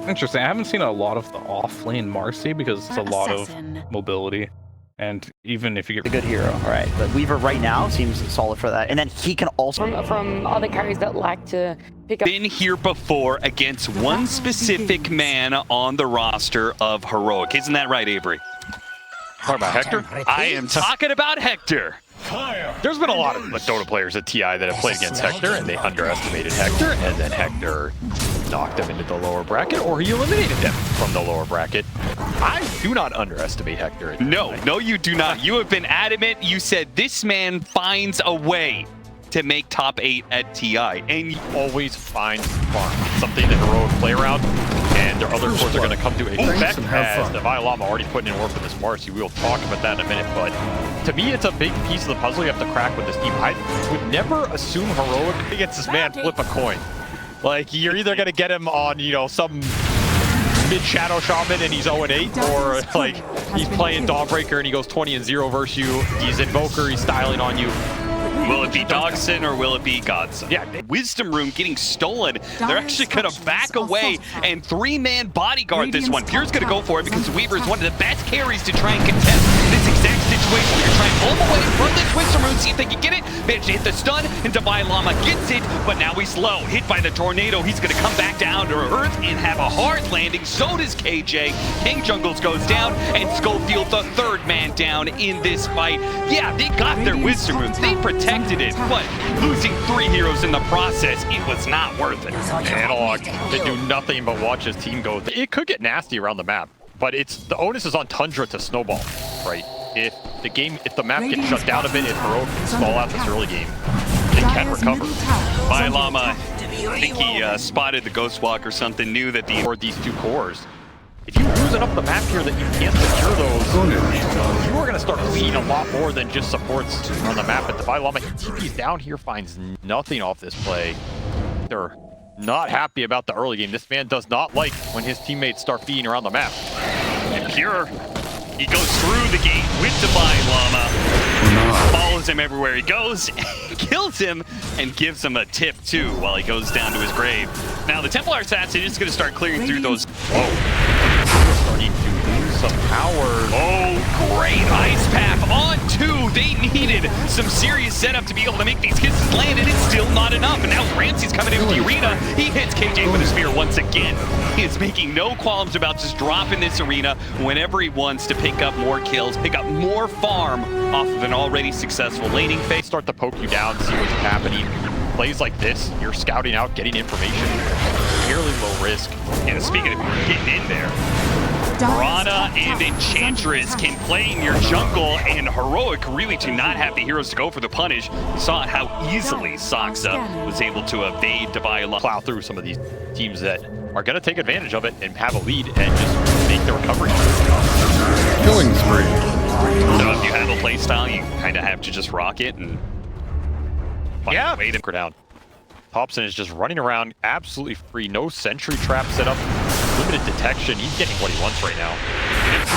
Interesting. I haven't seen a lot of the off-lane Marcy because it's a lot of mobility. And even if you get a good hero, all right. But Weaver right now seems solid for that. And then he can also... From other carries that like to pick up... Been here before against one specific man on the roster of Heroic. Isn't that right, Avery? Talking about Hector? I am talking about Hector. There's been a lot of Dota players at TI that have played against Hector, and they underestimated Hector, and then Hector knocked them into the lower bracket, or he eliminated them from the lower bracket. I do not underestimate Hector. No, you do not. You have been adamant. You said this man finds a way to make top 8 at TI, and he always finds farm. Something that Heroic play around, and their other cores are going to come to expect as the Violama already putting in work for this Marcy. We will talk about that in a minute, but to me, it's a big piece of the puzzle you have to crack with this team. I would never assume Heroic against this man flip a coin. Like, you're either going to get him on, you know, some mid-Shadow Shaman and he's 0-8, or like he's playing Dawnbreaker and he goes 20-0 versus you. He's Invoker, he's styling on you. Will it be Dogson or will it be Godson? Yeah. Wisdom Room getting stolen. They're actually going to back away and 3-man bodyguard this one. Pure's going to go for it because Weaver is one of the best carries to try and contest this exact situation. They're trying to pull him away from this Wisdom Room, see if they can get it. Manage to hit the stun, and Divine Llama gets it, but now he's low. Hit by the tornado. He's going to come back down to Earth and have a hard landing. So does KJ. King Jungles goes down, and Schofield, the 3rd man down in this fight. Yeah, they got their Wisdom Room. They protected it, but losing 3 heroes in the process, it was not worth it. Analog can do nothing but watch his team go. It could get nasty around the map, but the onus is on Tundra to snowball, right? If the map gets shut down a bit, if Heroic can stall out this early game, they can recover. Violama, I think he spotted the Ghost Walk or something, knew that these 2 cores. If you lose enough of the map here that you can't secure those, you are going to start seeing a lot more than just supports on the map. But the Violama, he TP's down here, finds nothing off this play. They're not happy about the early game. This man does not like when his teammates start feeding around the map. And Pure, he goes through the gate with Divine Llama, follows him everywhere he goes, kills him, and gives him a tip too while he goes down to his grave. Now the Templar Assassin is going to start clearing through those. Starting to lose some power. Oh, great ice path on 2. They needed some serious setup to be able to make these kisses land, and it's still not enough. And now Ramsey's coming into the arena. He hits KJ with a spear once again. He is making no qualms about just dropping this arena whenever he wants to pick up more kills, pick up more farm off of an already successful laning phase. Start to poke you down, see what's happening. Plays like this, you're scouting out, getting information. Fairly low risk. And speaking of getting in there, Piranha and Enchantress can play in your jungle, and Heroic really do not have the heroes to go for the punish. We saw how easily Soxa was able to evade Divine Llama. Plow through some of these teams that are going to take advantage of it and have a lead and just make the recovery. Killing spree. So if you have a playstyle, you kind of have to just rock it and find a way to go down. Thompson is just running around absolutely free. No sentry trap set up. Limited detection. He's getting what he wants right now.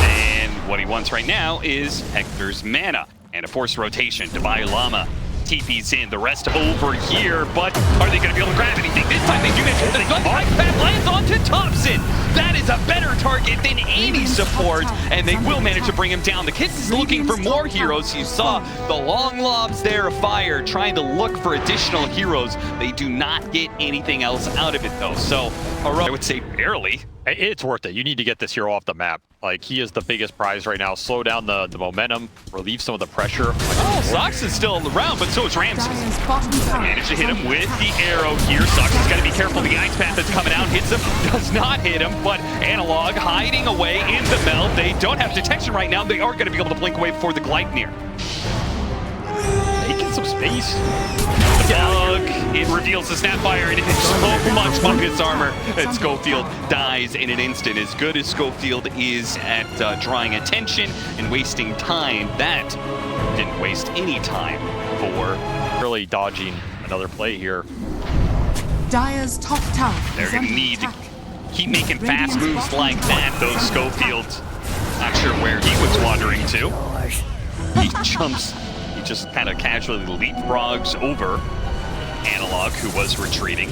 And what he wants right now is Hector's mana and a forced rotation. Divine Llama TP's in, the rest over here, but are they going to be able to grab anything? This time they do it. The ice path lands onto Thompson. That is a better target than any support, and they will manage to bring him down. The Kiss is looking for more heroes. You saw the long lobs there of fire, trying to look for additional heroes. They do not get anything else out of it, though. So, I would say barely. It's worth it. You need to get this hero off the map. Like, he is the biggest prize right now. Slow down the momentum, relieve some of the pressure. Oh, Sox is still around, but so is Ramsey. Managed to hit him with the arrow here. Sox has got to be careful. The ice path that's coming out hits him, does not hit him, but Analog hiding away in the meld. They don't have detection right now. They are going to be able to blink away before the Gleipnir. Making some space. Bug, it reveals the Snapfire, and it is so much focus armor that Schofield dies in an instant. As good as Schofield is at drawing attention and wasting time, that didn't waste any time for really dodging another play here. Dire's top tower. They're going to need to keep making fast moves like that, though Schofield, not sure where he was wandering to. He jumps. Just kind of casually leapfrogs over Analog, who was retreating.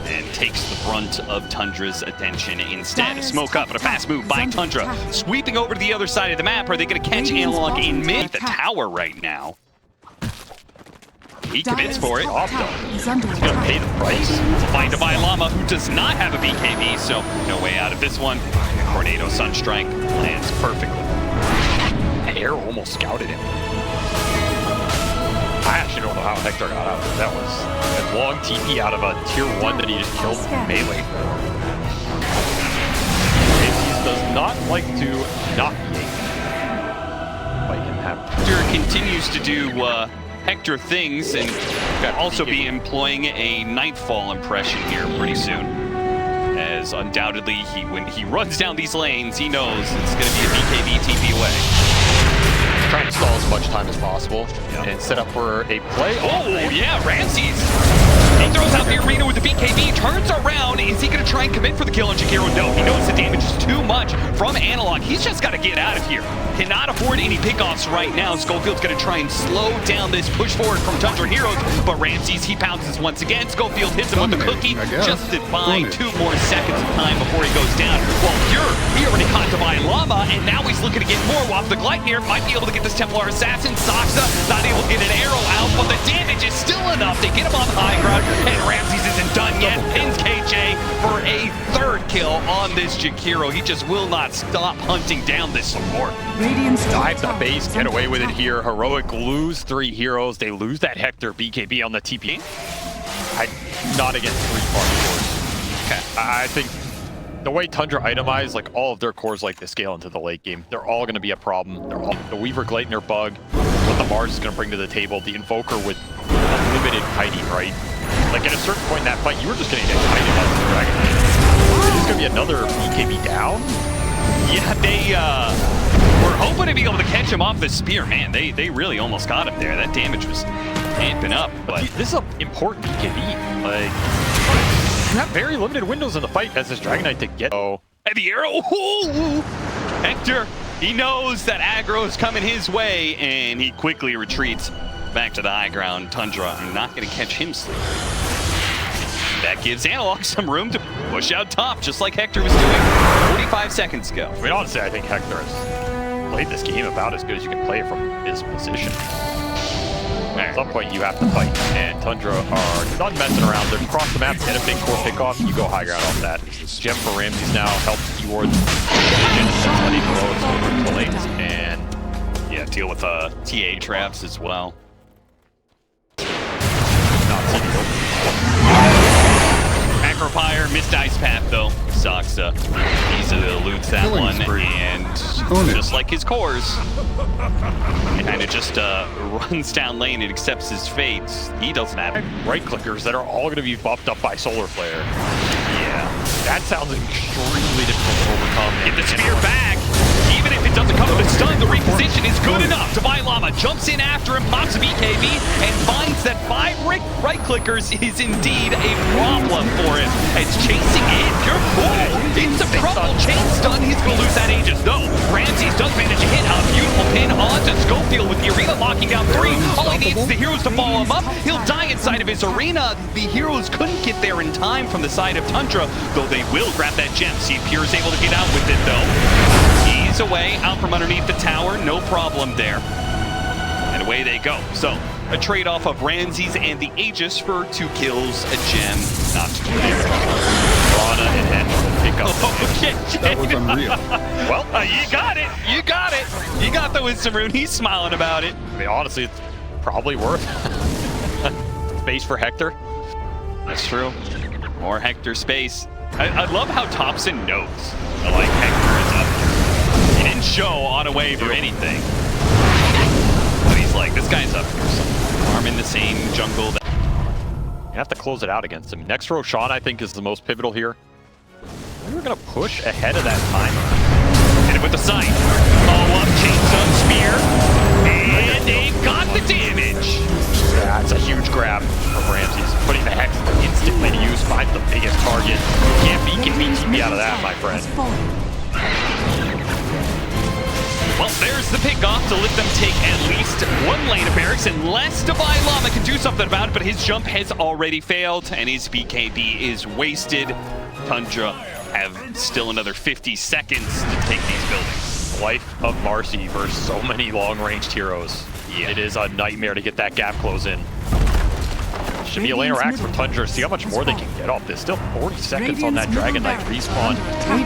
and takes the brunt of Tundra's attention instead. A smoke up and a fast move by Tundra. Sweeping over to the other side of the map. Are they going to catch Analog in mid? The tower right now. He commits for it. Off though. He's going to pay the price. Find a Llama who does not have a BKB, so no way out of this one. Tornado Sunstrike lands perfectly. Air almost scouted him. I actually don't know how Hector got out. That was a long TP out of a tier 1 that he just killed melee. He does not like to not be a fight can happen. Hector continues to do Hector things and also be employing a Nightfall impression here pretty soon. As undoubtedly, when he runs down these lanes, he knows it's going to be a BKB TP away. Try and stall as much time as possible and set up for a play. Oh, yeah, Ramses. He throws out the arena with the BKB, turns around. Is he going to try and commit for the kill on Jakiro? No, he knows the damage is too much from Analog. He's just got to get out of here. Cannot afford any pickoffs right now. Schofield's going to try and slow down this push forward from Tundra Heroes, but Ramses, he pounces once again. Schofield hits him with the cookie, just to buy 2 more seconds of time before he goes down. Well, he already caught Divine Llama, and now he's looking to get more off the glide here. Might be able to get this Templar Assassin. Saksa not able to get an arrow out, but the damage is still enough to get him on the high ground, and Ramses isn't done yet. Pins KJ for a 3rd kill on this Jakiro. He just will not stop hunting down this support. Dive the base, get away with it here. Heroic lose 3 heroes. They lose that Hector BKB on the TP. Not against 3 farm cores. Okay. I think the way Tundra itemized, like all of their cores like to scale into the late game, they're all going to be a problem. They're all, the Weaver Gleitner bug, what the Mars is going to bring to the table, the Invoker with unlimited kiting, right? Like at a certain point in that fight, you were just going to get kited by the Dragon Knight. There's going to be another BKB down. Yeah, they were hoping to be able to catch him off the spear. Man, they really almost got him there. That damage was amping up. But this is an important BKB. Like, you have very limited windows in the fight as this Dragon Knight to get. Oh, and the arrow. Ooh, Hector, he knows that aggro is coming his way, and he quickly retreats back to the high ground. Tundra, I'm not going to catch him sleeping. That gives Analog some room to push out top, just like Hector was doing 45 seconds ago. I mean, honestly, I think Hector has played this game about as good as you can play it from his position. At some point, you have to fight, and Tundra are done messing around. They're across the map, get a big core pickoff, you go high ground off that. Gem for Ramses now helps keyword and yeah, deal with TA traps as well. Acropire, missed Ice Path though. Saksa easily eludes that one, and just like his cores, he kind of just runs down lane and accepts his fate. He doesn't have right clickers that are all going to be buffed up by Solar Flare. Yeah, that sounds extremely difficult to overcome. Get the spear back. Even if it doesn't come with a stun, the reposition is good enough. Divine Llama jumps in after him, pops a BKB, and finds that 5 right clickers is indeed a problem for him. It's chasing in. You're cool. It's a crumble chain stun. He's going to lose that Aegis. No, Ramses does manage to hit a beautiful pin onto Schofield with the arena locking down 3. All he needs is the heroes to follow him up. He'll die inside of his arena. The heroes couldn't get there in time from the side of Tundra, though they will grab that gem. See if Pure is able to get out with it, though. He's away, out from underneath the tower, no problem there. And away they go. So, a trade-off of Ramses and the Aegis for 2 kills, a gem, not to do it. Rana and Henry will pick up. That was unreal. Well, you got it. You got it. You got the Wisdom Rune. He's smiling about it. I mean, honestly, it's probably worth space for Hector. That's true. More Hector space. I love how Thompson knows. Like, Hector is up here. He didn't show on a wave or anything. But he's like, this guy's up here. So farm in the same jungle. You have to close it out against him. Next Roshan, I think, is the most pivotal here. We're going to push ahead of that timer. Hit it with the sight. Oh, up, chainstone spear. And they got the damage. Yeah, it's a huge grab from Ramses. Putting the Hex instantly to use, finds the biggest target. You can't beat TP out of that, my friend. Well, there's the pickoff to let them take at least one lane of barracks, unless Divine Llama can do something about it, but his jump has already failed, and his BKB is wasted. Tundra have still another 50 seconds to take these buildings. Life of Marcy versus so many long-ranged heroes. Yeah. It is a nightmare to get that gap close in. Should be a laner axe for Tundra. See how much more they can get off this. Still 40 seconds on that Dragon Knight respawn.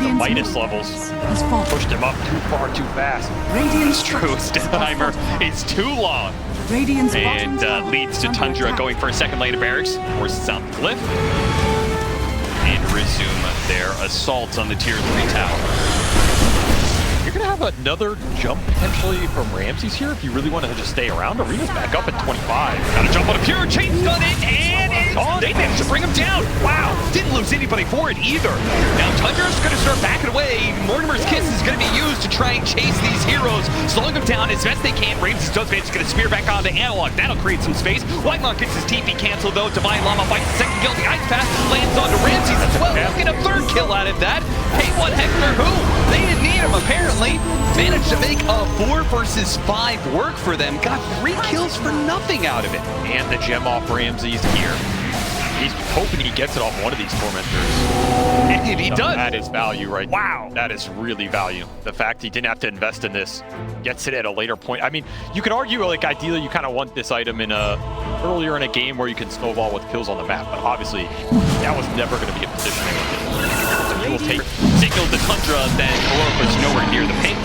The minus levels pushed him up too far, too fast. It's true. His timer is too long. And leads to Tundra going for a second lane of barracks. Forces out the cliff. And resume their assault on the tier 3 tower. You're going to have another jump potentially from Ramses here if you really want to just stay around. Arena's back up at 25. Got a jump on a Pure, chain's done it, and they managed to bring him down. Wow, didn't lose anybody for it either. Now Tundra's going to start backing away. Mortimer's Kiss is going to be used to try and chase these heroes, slowing them down as best they can. Ramses does manage to get a spear back onto Analog. That'll create some space. Whitemon gets his TP canceled though. Divine Llama fights the second kill. The Ice Path lands onto Ramses as well. We'll get a third kill out of that. Hey, what Hector who? They didn't need him apparently. Managed to make a 4 versus 5 work for them. Got 3 kills for nothing out of it. And the gem off Ramses here. He's hoping he gets it off one of these tormentors. And he does. That is value right there. Wow. That is really value. The fact he didn't have to invest in this, gets it at a later point. I mean, you could argue, like, ideally you kind of want this item in earlier in a game where you can snowball with kills on the map, but obviously that was never going to be a position they wanted. So will take signal to Tundra that Heroic was nowhere near the pit,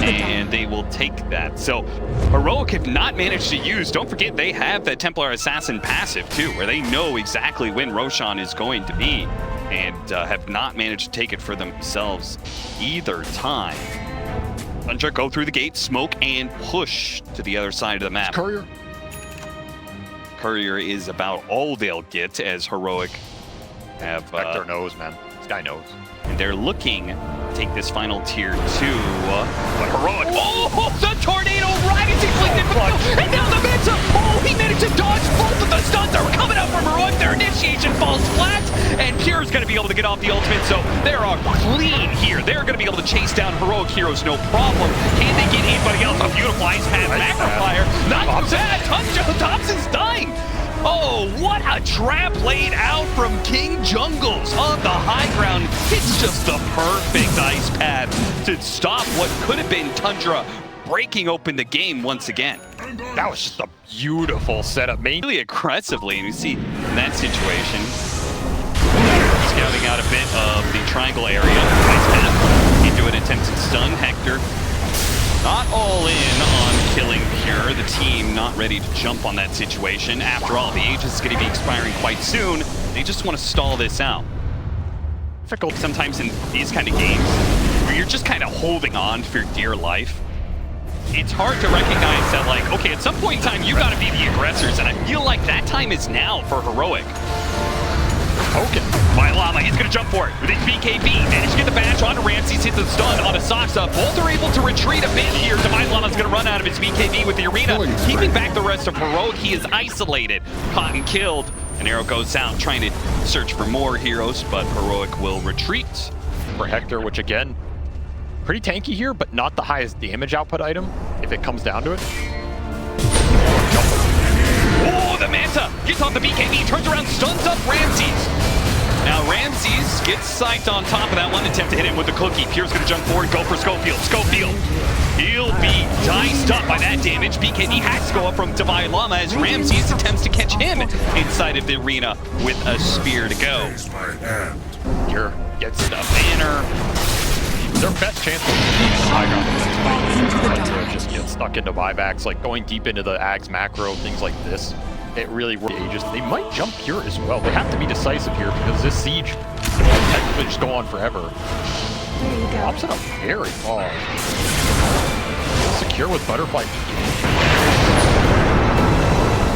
and they will take that. So Heroic have not managed to use, don't forget they have that Templar Assassin passive too, where they know exactly when Roshan is going to be, and have not managed to take it for themselves either time. Tundra go through the gate, smoke, and push to the other side of the map. Courier. Courier is about all they'll get as Heroic have... Vector knows, man. This guy knows. And they're looking to take this final tier 2. But Heroic, oh, the tornado right as he flicked it, and now the Manta, oh, he managed to dodge both of the stuns that were coming out from Heroic. Their initiation falls flat, and Pure's going to be able to get off the ultimate, so they are clean here. They're going to be able to chase down Heroic heroes, no problem. Can they get anybody else? A beautiful Ice Path Magnifier. Not bad. Thompson's dying. Oh, what a trap laid out from King Jungles on the high ground. It's just the perfect ice pad to stop what could have been Tundra breaking open the game once again. That was just a beautiful setup. Really aggressively, and you see in that situation, scouting out a bit of the triangle area. Ice path into an attempted stun. Hector not all in on killing Pure. The team not ready to jump on that situation. After all, the age is going to be expiring quite soon. They just want to stall this out. Difficult sometimes in these kind of games where you're just kind of holding on for your dear life. It's hard to recognize that, like, okay, at some point in time, you got to be the aggressors, and I feel like that time is now for Heroic. Okay, by Llama, he's going to jump for it with his BKB. Managed to get the badge onto Ramses, hits the stun on a Soxa. Both are able to retreat a bit here. Divine Llama's going to run out of his BKB with the arena, keeping back the rest of Heroic. He is isolated, caught and killed. An arrow goes out, trying to search for more heroes, but Heroic will retreat. For Hector, which again, pretty tanky here, but not the highest damage output item, if it comes down to it. Oh, the Manta gets off the BKB, turns around, stuns up Ramses. Now Ramses gets psyched on top of that one, attempt to hit him with the cookie. Pure's gonna jump forward, go for Schofield. Schofield, he'll be diced up by that damage. BKB hacks go up from Divine Llama as Ramses attempts to catch him inside of the arena with a spear to go. Pure gets the banner. Their best chance of high ground just get stuck into buybacks, like going deep into the Ags macro, things like this. It really engages. They might jump Pure as well. They have to be decisive here because this siege will technically just go on forever. There you go. Drops it up very far. Secure with Butterfly.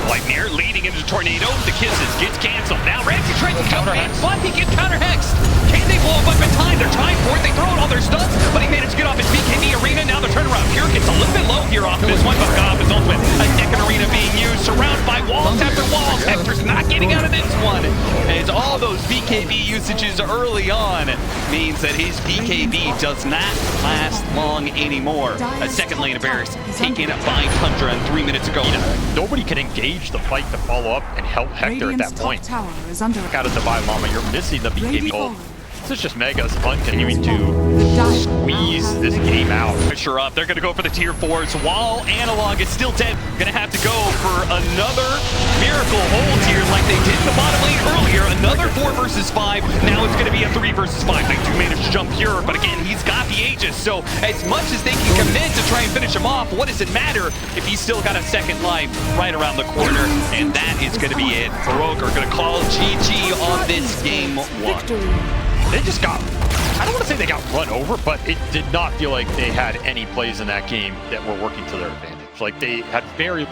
Lightmare leading into Tornado. The kisses gets canceled. Now Ramsey tries to counter hex, but he gets counter hexed. Can they blow up in time? They're trying for it. They throw in all their stuns, but he managed to get off his BKB arena. Now the turnaround. Pure gets a little bit low here off this one, but got off his ultimate. A second arena being used, surrounded by walls after walls. Hector's not getting out of this one. As all those BKB usages early on means that his BKB does not last long anymore. A second lane of Varus taken by TUNDRA and 3 minutes ago. Nobody can engage the fight to follow up and help Hector at that point. Tower is under Out of Divine Llama, you're missing the BKB ult. This is just Mega's continuing to squeeze this game out. Pressure up. They're going to go for the tier 4s while Analog is still dead. Going to have to go for another miracle hold here like they did in the bottom lane earlier. Another 4 versus 5. Now it's going to be a 3 versus 5. They do manage to jump Pure, but again, he's got the Aegis. So as much as they can commit to try and finish him off, what does it matter if he's still got a second life right around the corner? And that is going to be it. Heroic are going to call GG on this game 1. They just got, I don't want to say they got run over, but it did not feel like they had any plays in that game that were working to their advantage. Like they had very